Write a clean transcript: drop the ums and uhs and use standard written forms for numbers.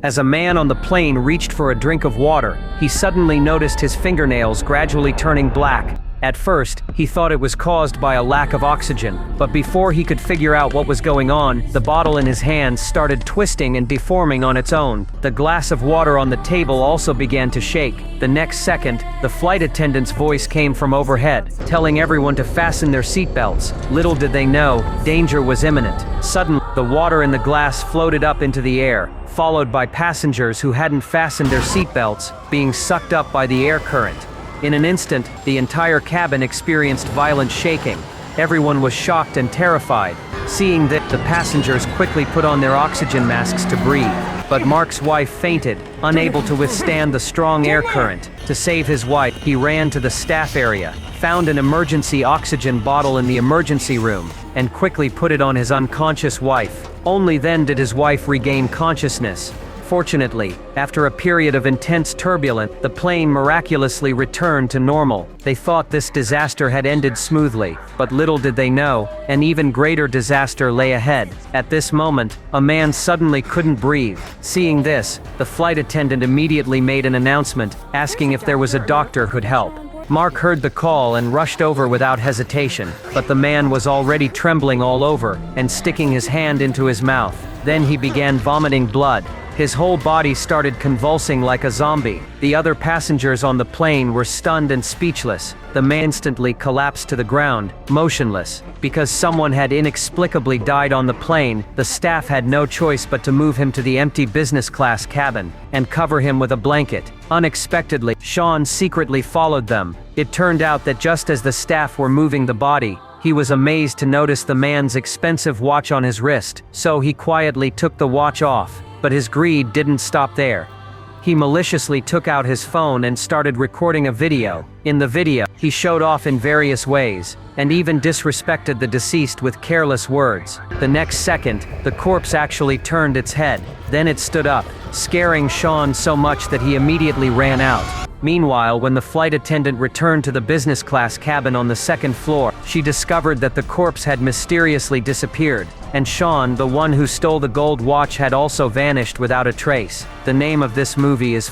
As a man on the plane reached for a drink of water, he suddenly noticed his fingernails gradually turning black. At first, he thought it was caused by a lack of oxygen, but before he could figure out what was going on, the bottle in his hands started twisting and deforming on its own. The glass of water on the table also began to shake. The next second, the flight attendant's voice came from overhead, telling everyone to fasten their seatbelts. Little did they know, danger was imminent. Suddenly, the water in the glass floated up into the air, followed by passengers who hadn't fastened their seatbelts, being sucked up by the air current. In an instant, the entire cabin experienced violent shaking. Everyone was shocked and terrified. Seeing that, the passengers quickly put on their oxygen masks to breathe. But Mark's wife fainted, unable to withstand the strong air current. To save his wife, he ran to the staff area, found an emergency oxygen bottle in the emergency room, and quickly put it on his unconscious wife. Only then did his wife regain consciousness. Fortunately, after a period of intense turbulence, the plane miraculously returned to normal. They thought this disaster had ended smoothly, but little did they know, an even greater disaster lay ahead. At this moment, a man suddenly couldn't breathe. Seeing this, the flight attendant immediately made an announcement, asking if there was a doctor who'd help. Mark heard the call and rushed over without hesitation, but the man was already trembling all over and sticking his hand into his mouth. Then he began vomiting blood. His whole body started convulsing like a zombie. The other passengers on the plane were stunned and speechless. The man instantly collapsed to the ground, motionless. Because someone had inexplicably died on the plane, the staff had no choice but to move him to the empty business class cabin and cover him with a blanket. Unexpectedly, Sean secretly followed them. It turned out that just as the staff were moving the body, he was amazed to notice the man's expensive watch on his wrist, so he quietly took the watch off. But his greed didn't stop there. He maliciously took out his phone and started recording a video. In the video, he showed off in various ways, and even disrespected the deceased with careless words. The next second, the corpse actually turned its head. Then it stood up, scaring Sean so much that he immediately ran out. Meanwhile, when the flight attendant returned to the business class cabin on the second floor, she discovered that the corpse had mysteriously disappeared, and Sean, the one who stole the gold watch, had also vanished without a trace. The name of this movie is